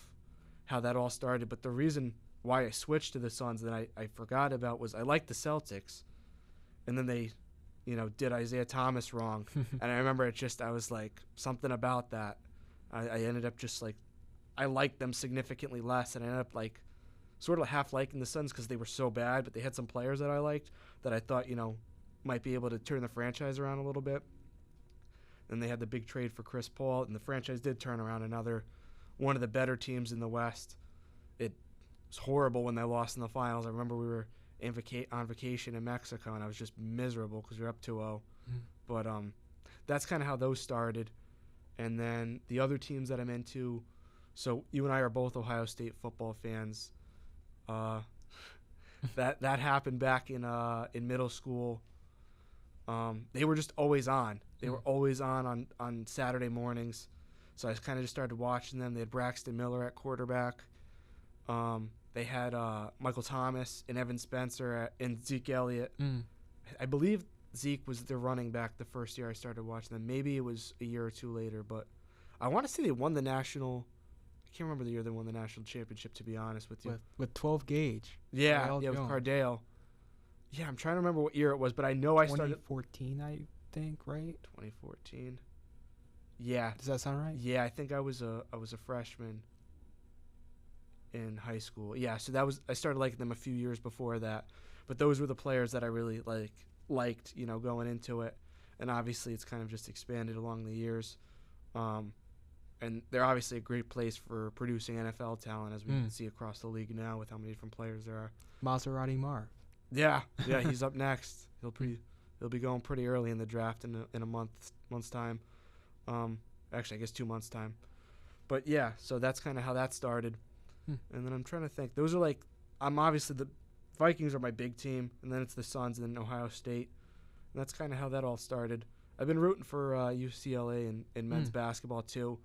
how that all started. But the reason why I switched to the Suns that I forgot about was I liked the Celtics, and then they, did Isaiah Thomas wrong. And I remember I was like, something about that. I ended up just I liked them significantly less, and I ended up sort of half liking the Suns because they were so bad, but they had some players that I liked that I thought, might be able to turn the franchise around a little bit. Then they had the big trade for Chris Paul, and the franchise did turn around another one of the better teams in the West. It was horrible when they lost in the finals. I remember we were on vacation in Mexico, and I was just miserable because we were up 2-0. But that's kind of how those started. And then the other teams that I'm into, so you and I are both Ohio State football fans. That happened back in middle school. They were just always on. They were always on Saturday mornings. So I kind of just started watching them. They had Braxton Miller at quarterback. They had Michael Thomas and Evan Spencer and Zeke Elliott. I believe Zeke was their running back the first year I started watching them. Maybe it was a year or two later, but I want to say they won the national. I can't remember the year they won the national championship, to be honest with you. With 12 gauge. Yeah, with Cardale. Yeah, I'm trying to remember what year it was, but I know I started 2014, I think, right? 2014. Yeah. Does that sound right? Yeah, I think I was a freshman in high school. Yeah, so I started liking them a few years before that. But those were the players that I really liked, going into it. And obviously it's kind of just expanded along the years. And they're obviously a great place for producing NFL talent, as we can see across the league now with how many different players there are. Maserati Marv. Yeah, he's up next. He'll be going pretty early in the draft in a month's time. Actually, I guess 2 months' time. But yeah, so that's kind of how that started. And then I'm trying to think. Those are I'm obviously the Vikings are my big team, and then it's the Suns, and then Ohio State. And that's kind of how that all started. I've been rooting for UCLA in men's basketball too.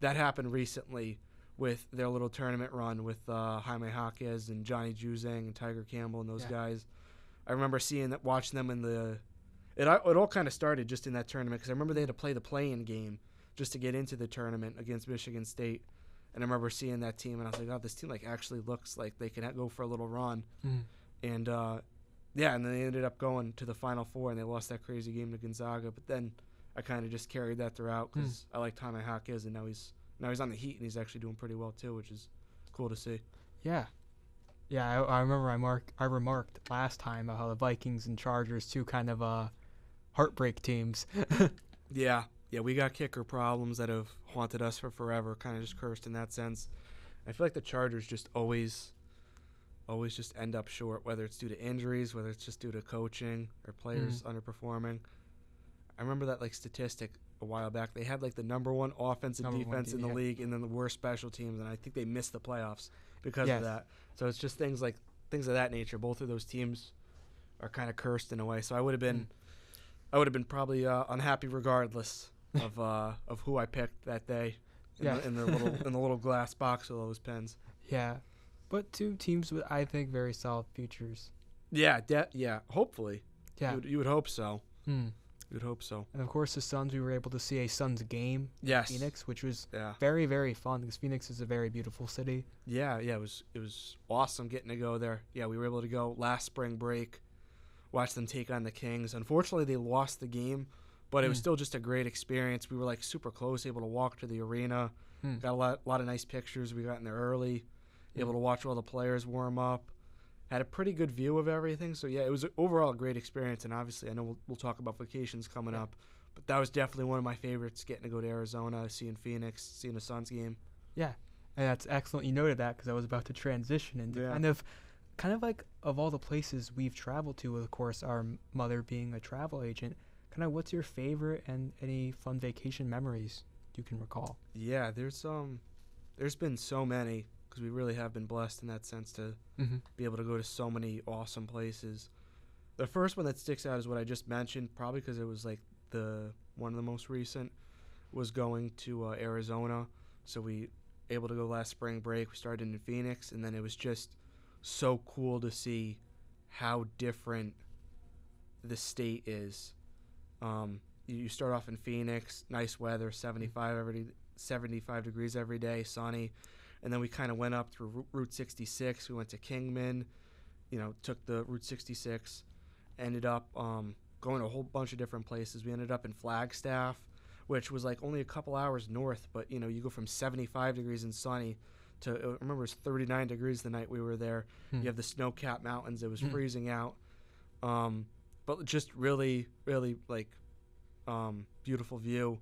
That happened recently with their little tournament run with Jaime Jaquez and Johnny Juzang and Tiger Campbell and those guys. I remember watching them in the. It all kind of started just in that tournament because I remember they had to play the play-in game just to get into the tournament against Michigan State. And I remember seeing that team, and I was like, "Oh, this team actually looks like they can go for a little run." And and then they ended up going to the Final Four, and they lost that crazy game to Gonzaga. But then I kind of just carried that throughout because I liked Jaime Jaquez, and now he's on the Heat, and he's actually doing pretty well too, which is cool to see. Yeah. Yeah, I remember I remarked last time about how the Vikings and Chargers, two kind of heartbreak teams. Yeah, we got kicker problems that have haunted us for forever, kind of just cursed in that sense. I feel like the Chargers just always just end up short, whether it's due to injuries, whether it's just due to coaching or players underperforming. I remember that statistic a while back. They had the number one offense and defense in the league, and then the worst special teams, and I think they missed the playoffs because of that. So it's just things of that nature. Both of those teams are kind of cursed in a way. So I would have been probably unhappy regardless of who I picked that day in the little glass box of those pens. Yeah, but two teams with, I think, very solid futures. Yeah, hopefully. Yeah, you would hope so. You would hope so. And of course, the Suns. We were able to see a Suns game in Phoenix, which was very, very fun because Phoenix is a very beautiful city. Yeah, it was awesome getting to go there. Yeah, we were able to go last spring break. watch them take on the Kings. Unfortunately, they lost the game, but it was still just a great experience. We were like super close, able to walk to the arena. Got a lot of nice pictures. We got in there early, able to watch all the players warm up. Had a pretty good view of everything. So, yeah, it was overall a great experience. And obviously, I know we'll talk about vacations coming up. But that was definitely one of my favorites, getting to go to Arizona, seeing Phoenix, seeing the Suns game. Yeah, and that's excellent. You noted that because I was about to transition into kind of like of all the places we've traveled to, of course, our mother being a travel agent, kind of what's your favorite and any fun vacation memories you can recall? Yeah, there's been so many because we really have been blessed in that sense to be able to go to so many awesome places. The first one that sticks out is what I just mentioned, probably because it was like one of the most recent, was going to Arizona. So we able to go last spring break. We started in Phoenix, and then it was just so cool to see how different the state is. You start off in Phoenix, nice weather, 75 degrees every day, sunny, and then we kind of went up through Route 66. We went to Kingman, took the Route 66, ended up going to a whole bunch of different places. We ended up in Flagstaff, which was like only a couple hours north, but you go from 75 degrees and sunny to, I remember it was 39 degrees the night we were there. You have the snow-capped mountains. It was freezing out. But just really, really like beautiful view.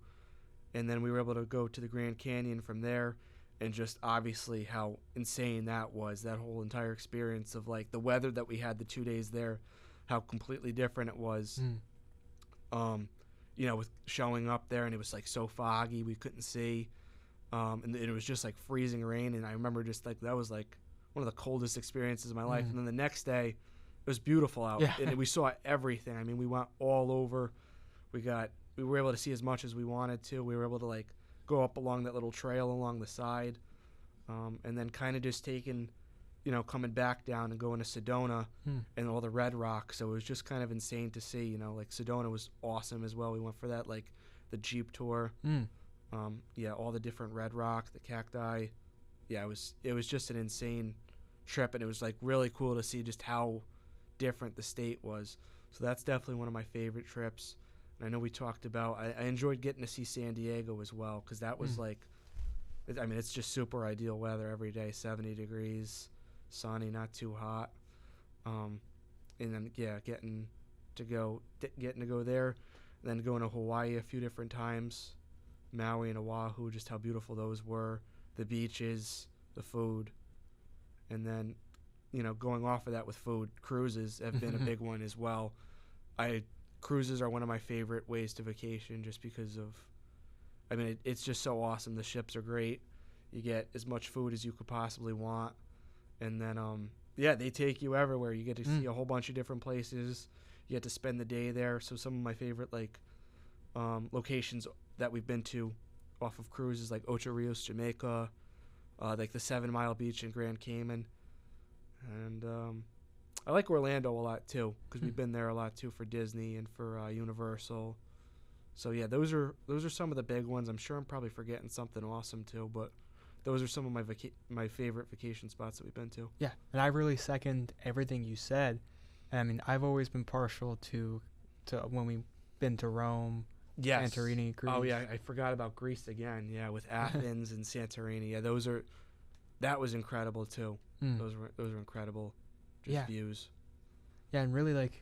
And then we were able to go to the Grand Canyon from there, and just obviously how insane that was, that whole entire experience of like the weather that we had the 2 days there, how completely different it was. With showing up there, and it was like so foggy we couldn't see, and it was just like freezing rain. And I remember just like that was like one of the coldest experiences of my life. And then the next day, it was beautiful out, and we saw everything. I mean, we went all over. We were able to see as much as we wanted to. We were able to like go up along that little trail along the side, and then kind of just taking, coming back down and going to Sedona and all the red rock. So it was just kind of insane to see, like Sedona was awesome as well. We went for that, like the Jeep tour. All the different red rock, the cacti. Yeah, it was just an insane trip, and it was like really cool to see just how different the state was. So that's definitely one of my favorite trips. And I know we talked about, I enjoyed getting to see San Diego as well, because that was like, I mean, it's just super ideal weather every day, 70 degrees, sunny, not too hot. And then, getting to go there, and then going to Hawaii a few different times, Maui and Oahu, just how beautiful those were, the beaches, the food. And then, going off of that with food, cruises have been a big one as well. Cruises are one of my favorite ways to vacation, just because of, I mean, it's just so awesome. The ships are great. You get as much food as you could possibly want. And then, they take you everywhere. You get to see a whole bunch of different places. You get to spend the day there. So some of my favorite, like, locations that we've been to off of cruises, like Ocho Rios, Jamaica, like the 7 Mile Beach in Grand Cayman. And I like Orlando a lot too, because we've been there a lot too for Disney and for Universal. So yeah, those are some of the big ones. I'm sure I'm probably forgetting something awesome too, but those are some of my favorite vacation spots that we've been to. Yeah, and I really second everything you said. I mean, I've always been partial to when we've been to Rome, yes. Santorini, Greece. Oh yeah, I forgot about Greece again. Yeah, with Athens and Santorini. Yeah, that was incredible too. Those were incredible. Views. Yeah, and really, like,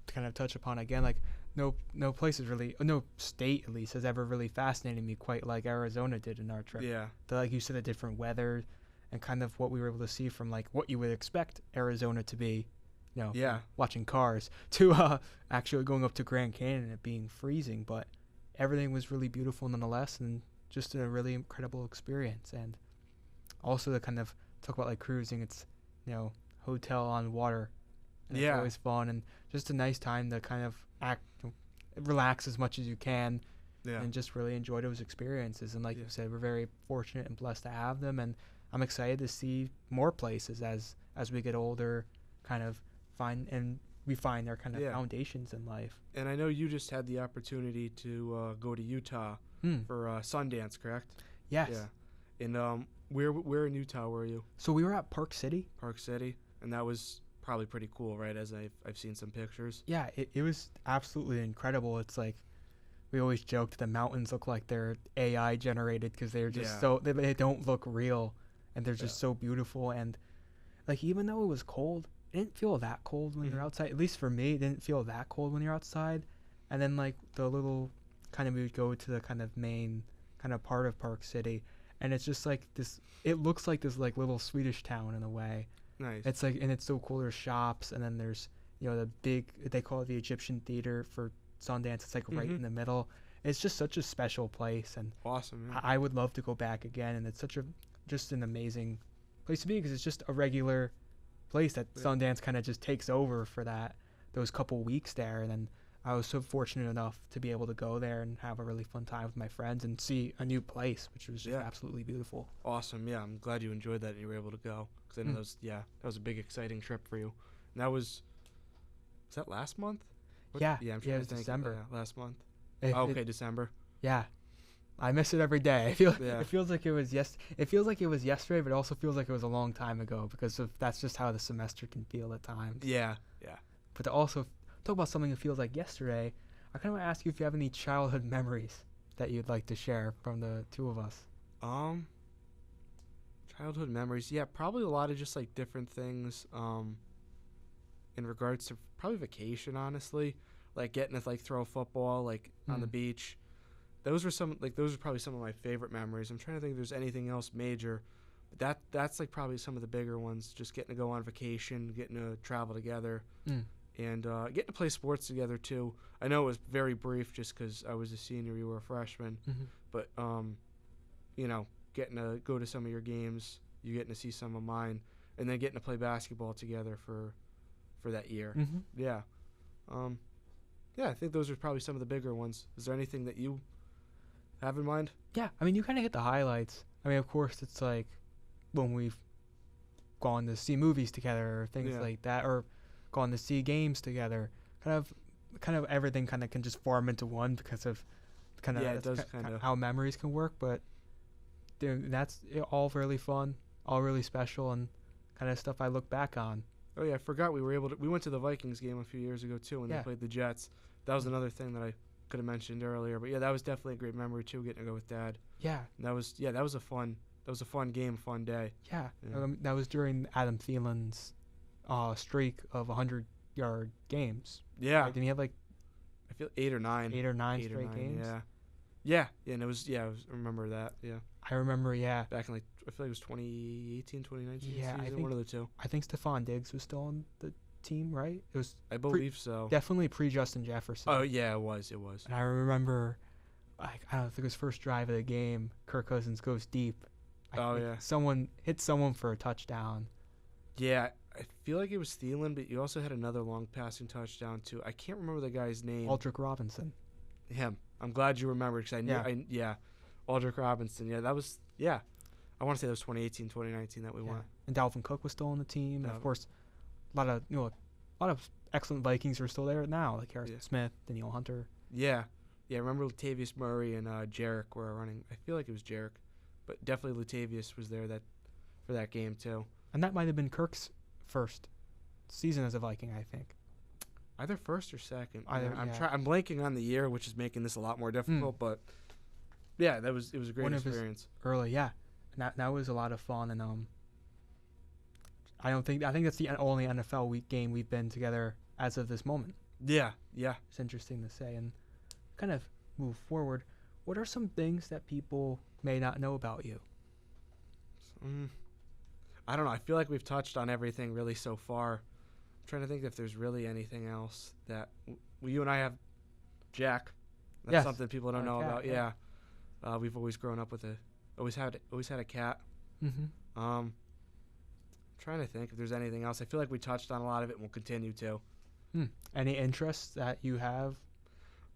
to kind of touch upon again, like, no place is really, no state at least, has ever really fascinated me quite like Arizona did in our trip. Yeah. Like you said, the different weather and kind of what we were able to see from, like, what you would expect Arizona to be, watching cars, to actually going up to Grand Canyon and it being freezing. But everything was really beautiful nonetheless, and just a really incredible experience. And also to kind of talk about, like, cruising, it's, hotel on water. And it's always fun, and just a nice time to kind of relax as much as you can, and just really enjoy those experiences. And like you said, we're very fortunate and blessed to have them, and I'm excited to see more places as we get older, kind of find their kind of foundations in life. And I know you just had the opportunity to go to Utah for Sundance, correct? Yes. Yeah. And where in Utah were you? So we were at Park City. Park City. And that was probably pretty cool, right? As I've seen some pictures. Yeah, it was absolutely incredible. It's like we always joked the mountains look like they're AI generated because they're just Yeah. so they don't look real, and they're just Yeah. so beautiful. And like even though it was cold, it didn't feel that cold when you're Mhm. outside. At least for me, it didn't feel that cold when you're outside. And then like the little kind of we would go to the kind of main kind of part of Park City, and it's just like this. It looks like this like little Swedish town in a way. Nice. It's like, and it's so cool. There's shops, and then there's, the big, they call it the Egyptian Theater for Sundance. It's like right in the middle. It's just such a special place, and Awesome. Yeah. I would love to go back again. And it's just an amazing place to be because it's just a regular place that Sundance kind of just takes over for those couple weeks there. And then I was so fortunate enough to be able to go there and have a really fun time with my friends and see a new place, which was just absolutely beautiful. Awesome. Yeah, I'm glad you enjoyed that and you were able to go because I know that was a big exciting trip for you. And that was that last month? Yeah. Yeah, I'm it was think. December. Yeah, last month. Okay, December. Yeah. I miss it every day. It feels like it was yesterday, but it also feels like it was a long time ago because that's just how the semester can feel at times. Yeah. But to also talk about something that feels like yesterday, I kind of want to ask you if you have any childhood memories that you'd like to share from the two of us. Childhood memories. Yeah, probably a lot of just like different things. In regards to probably vacation, honestly, like getting to like throw a football like on the beach. Those were probably some of my favorite memories. I'm trying to think if there's anything else major. But that's like probably some of the bigger ones. Just getting to go on vacation, getting to travel together, and getting to play sports together too. I know it was very brief just because I was a senior, you were a freshman. But getting to go to some of your games, you getting to see some of mine, and then getting to play basketball together for that year. Yeah. I think those are probably some of the bigger ones. Is there anything that you have in mind? Yeah, I mean, you kind of hit the highlights. I mean, of course, it's like when we've gone to see movies together or things like that, or gone to see games together. Kind of everything kind of can just form into one because of how memories can work. But that's all really fun, all really special, and kind of stuff I look back on. Oh yeah, I forgot we went to the Vikings game a few years ago too when they played the Jets. That was another thing that I could have mentioned earlier, but yeah, that was definitely a great memory too, getting to go with Dad. Yeah. And that was a fun game, fun day. Yeah. That was during Adam Thielen's streak of 100-yard games. Yeah. Right? Didn't he have like I feel 8 or 9 straight games? Yeah, and I remember that. Yeah. I remember, back in I feel like it was 2018, 2019 season, I think one of the two. I think Stephon Diggs was still on the team, right? It was I believe so. Definitely pre-Justin Jefferson. Oh yeah, it was. And I remember, I don't think it was first drive of the game, Kirk Cousins goes deep. Someone hit someone for a touchdown. Yeah, I feel like it was Thielen, but you also had another long passing touchdown too. I can't remember the guy's name. Aldrick Robinson. Him. I'm glad you remembered because I knew. Aldrick Robinson. Yeah, that was. Yeah, I want to say that was 2018, 2019 that we won. And Dalvin Cook was still on the team, and of course, a lot of excellent Vikings are still there now, like Harrison Smith, Danielle Hunter. Yeah. I remember Latavius Murray and Jarek were running. I feel like it was Jarek, but definitely Latavius was there for that game too. And that might have been Kirk's first season as a Viking, I think. Either first or second. I'm blanking on the year, which is making this a lot more difficult. But yeah, it was a great experience. Early, yeah, and that was a lot of fun. And I think that's the only NFL game we've been together as of this moment. Yeah. It's interesting to say. And kind of move forward. What are some things that people may not know about you? I don't know. I feel like we've touched on everything really so far. I'm trying to think if there's really anything else that you and I have. Jack. That's something people don't know about. Yeah. We've always grown up with always had a cat. Trying to think if there's anything else. I feel like we touched on a lot of it and we'll continue to. Any interests that you have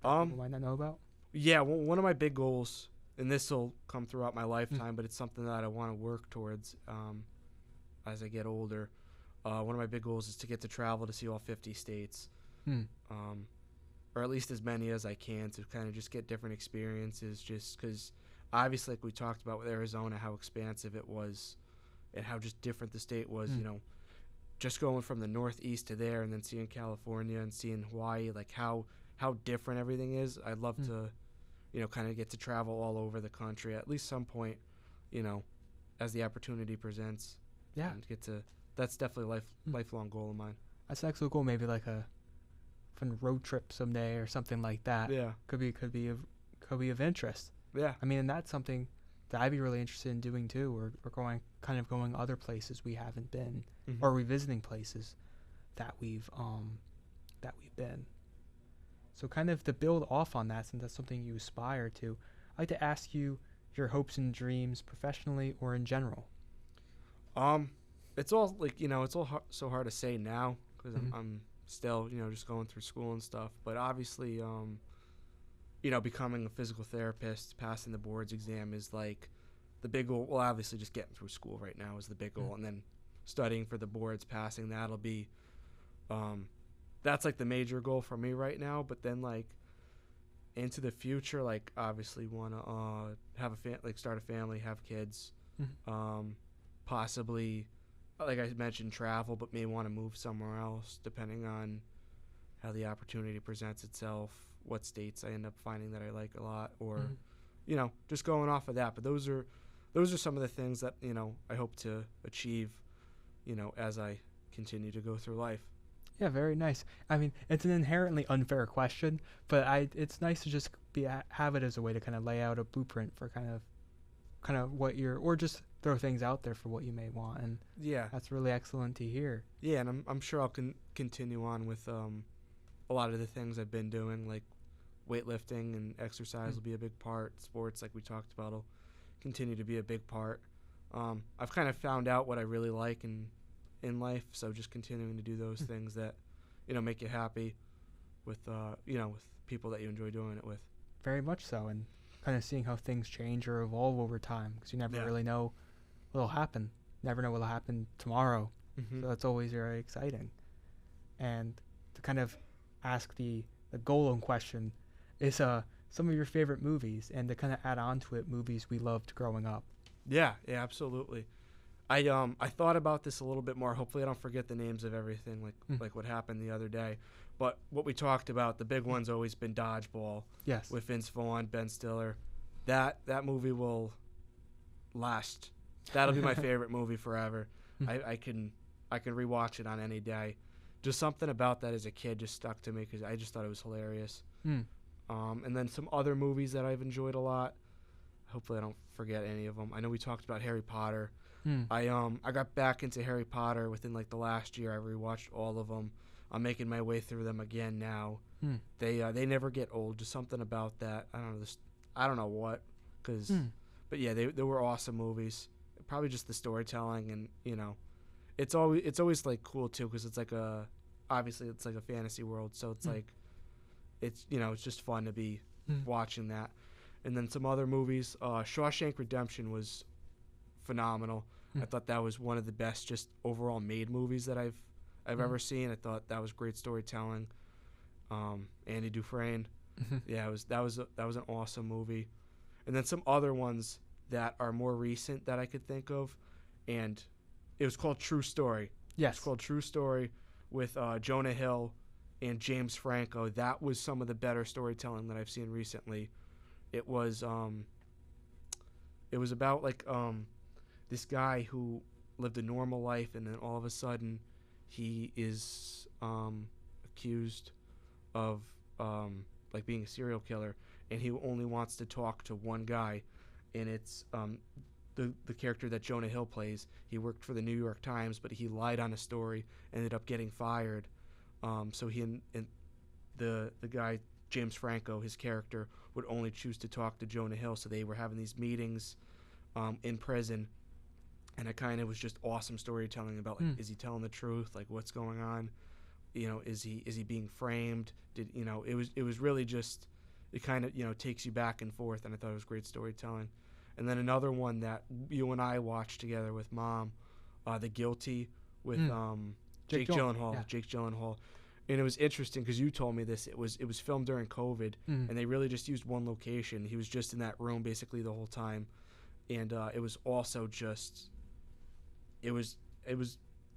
that people might not know about? Yeah, one of my big goals, and this will come throughout my lifetime, but it's something that I want to work towards as I get older. One of my big goals is to get to travel to see all 50 states, or at least as many as I can, to kind of just get different experiences, just because obviously, like we talked about with Arizona, how expansive it was and how just different the state was, just going from the Northeast to there, and then seeing California and seeing Hawaii, like how different everything is. I'd love to, kind of get to travel all over the country at least some point, as the opportunity presents. Yeah. And get to. That's definitely a lifelong goal of mine. That's an excellent goal. Maybe like a fun road trip someday or something like that. Yeah. Could be of interest. Yeah. I mean, and that's something that I'd be really interested in doing too. Or going other places we haven't been, or revisiting places that we've been. So kind of to build off on that, since that's something you aspire to, I'd like to ask you your hopes and dreams professionally or in general. It's all like, it's all so hard to say now because I'm still, just going through school and stuff. But obviously, becoming a physical therapist, passing the boards exam is like the big goal. Well, obviously just getting through school right now is the big goal. And then studying for the boards, passing that'll be, that's like the major goal for me right now. But then like into the future, like obviously want to have start a family, have kids, possibly, like I mentioned, travel, but may want to move somewhere else depending on how the opportunity presents itself, what states I end up finding that I like a lot, or just going off of that. But those are some of the things that I hope to achieve as I continue to go through life. Yeah, very nice. I mean, it's an inherently unfair question, but it's nice to just have it as a way to kind of lay out a blueprint for kind of what you're, or just throw things out there for what you may want. And yeah, that's really excellent to hear. Yeah, and I'm sure I'll continue on with a lot of the things I've been doing, like weightlifting and exercise will be a big part. Sports, like we talked about, will continue to be a big part. I've kind of found out what I really like in life, so just continuing to do those things that make you happy with with people that you enjoy doing it with. Very much so, and kind of seeing how things change or evolve over time, because you never really know what'll happen. Never know what'll happen tomorrow. So that's always very exciting. And to kind of ask the goal in question is some of your favorite movies, and to kind of add on to it, movies we loved growing up. Yeah, absolutely. I thought about this a little bit more. Hopefully I don't forget the names of everything like what happened the other day. But what we talked about, the big one's always been Dodgeball. Yes. With Vince Vaughn, Ben Stiller. That movie will last. That'll be my favorite movie forever. I can rewatch it on any day. Just something about that as a kid just stuck to me because I just thought it was hilarious. And then some other movies that I've enjoyed a lot. Hopefully I don't forget any of them. I know we talked about Harry Potter. I got back into Harry Potter within like the last year. I rewatched all of them. I'm making my way through them again now. They never get old. Just something about that. I don't know what, but yeah, they were awesome movies. Probably just the storytelling, and it's always like cool too because it's like obviously it's like a fantasy world, so it's like it's just fun to be watching that. And then some other movies, Shawshank Redemption was phenomenal. I thought that was one of the best just overall made movies that I've ever seen. I thought that was great storytelling. Andy Dufresne, yeah, that was an awesome movie. And then some other ones that are more recent that I could think of, and it was called True Story. Yes, it's called True Story with Jonah Hill and James Franco. That was some of the better storytelling that I've seen recently. It was about like this guy who lived a normal life, and then all of a sudden he is accused of like being a serial killer, and he only wants to talk to one guy, and it's the character that Jonah Hill plays. He worked for the New York Times, but he lied on a story, ended up getting fired. So he and the guy James Franco, his character, would only choose to talk to Jonah Hill. So they were having these meetings in prison, and it kind of was just awesome storytelling about like, is he telling the truth? Like, what's going on? Is he being framed? It was really just, it kind of takes you back and forth, and I thought it was great storytelling. And then another one that you and I watched together with Mom, The Guilty with Jake Gyllenhaal. Yeah. Jake Gyllenhaal. And it was interesting because you told me this. It was filmed during COVID, and they really just used one location. He was just in that room basically the whole time, and it was also just, it was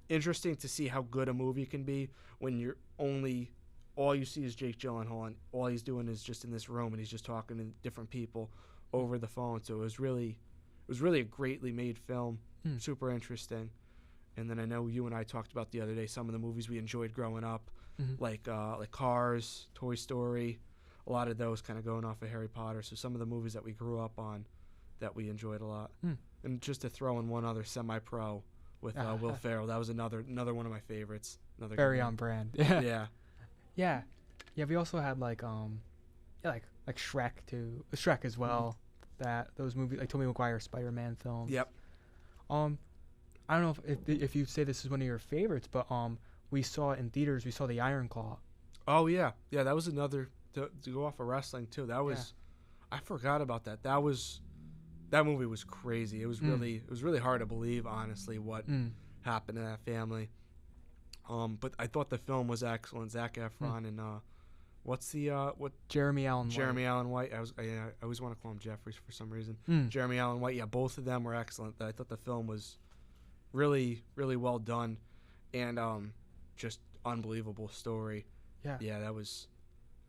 interesting to see how good a movie can be when you're all you see is Jake Gyllenhaal, and all he's doing is just in this room, and he's just talking to different people over the phone. So it was really a greatly made film, super interesting. And then I know you and I talked about the other day some of the movies we enjoyed growing up, like Cars, Toy Story, a lot of those kind of going off of Harry Potter. So some of the movies that we grew up on that we enjoyed a lot. And just to throw in one other Semi-Pro with Will Ferrell, that was another one of my favorites. Another Very on brand. Yeah. Yeah. Yeah. We also had like Shrek too. Shrek as well. That those movies like Tobey Maguire Spider-Man films. Yep. I don't know if you say this is one of your favorites, but we saw it in theaters. We saw The Iron Claw. Oh yeah, that was another to go off of wrestling too. That was I forgot about that. That movie was crazy. It was really hard to believe, honestly, what happened to that family. But I thought the film was excellent. Zac Efron and what's the Jeremy Allen White. I always want to call him Jeffries for some reason. Jeremy Allen White. Yeah, both of them were excellent. I thought the film was really, really well done, and just unbelievable story. Yeah, that was.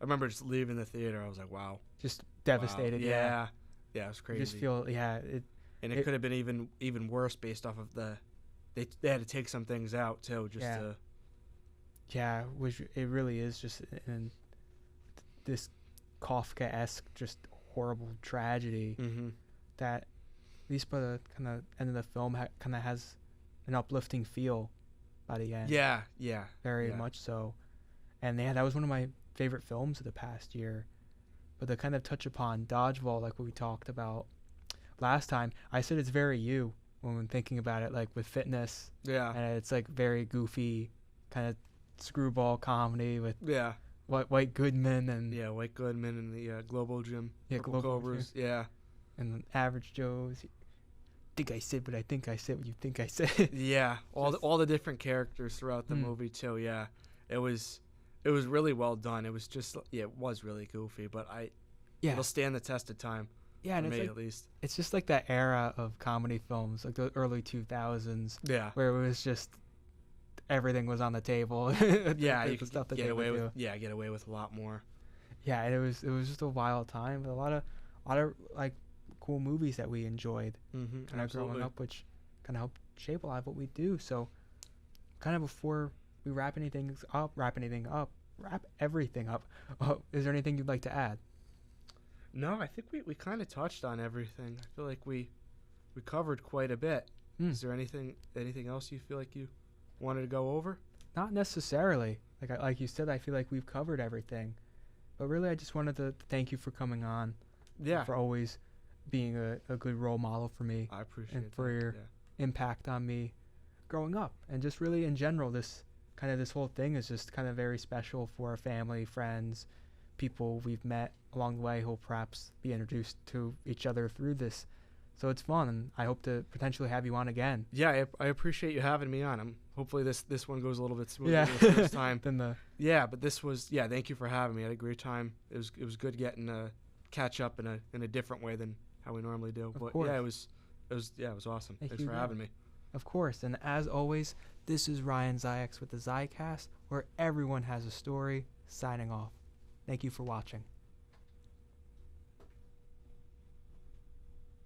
I remember just leaving the theater. I was like, wow, just devastated. Wow. Yeah, it was crazy. You just feel it could have been even worse based off of they had to take some things out too, which it really is just in this Kafka-esque, just horrible tragedy that at least by the kind of end of the film kind of has an uplifting feel by the end. Yeah. Very much so. And that was one of my favorite films of the past year. But to kind of touch upon Dodgeball, like what we talked about last time, I said it's very you when thinking about it, like with fitness. Yeah. And it's like very goofy, kind of screwball comedy with White Goodman and White Goodman and the Global Gym. Yeah, Global Cobras. Gym. Yeah. And the Average Joes. Think I said, but I think I said what you think I said. Yeah, all the different characters throughout the movie too. Yeah, it was really well done. It was just it was really goofy, but it'll stand the test of time. Yeah, and for me like, at least. It's just like that era of comedy films, like the early 2000s. Yeah, where it was just everything was on the table. Yeah, you could get away with a lot more. Yeah, and it was just a wild time, but a lot of like cool movies that we enjoyed kind of growing up, which kind of helped shape a lot of what we do. So kind of before we wrap everything up, is there anything you'd like to add? No, I think we kind of touched on everything. I feel like we covered quite a bit. Is there anything else you feel like you wanted to go over? Not necessarily. Like you said, I feel like we've covered everything. But really, I just wanted to thank you for coming on. Yeah. For always being a good role model for me. I appreciate and for your impact on me growing up, and just really in general, this whole thing is just kind of very special for our family, friends, people we've met along the way who'll perhaps be introduced to each other through this. So it's fun, and I hope to potentially have you on again. Yeah, I appreciate you having me on. Hopefully this one goes a little bit smoother the first time. But this was thank you for having me. I had a great time. It was good getting to catch up in a different way than how we normally do. Of course. It was awesome. Thanks for having me. Of course, and as always, this is Ryan Ziaks with the Zicast, where everyone has a story, signing off. Thank you for watching.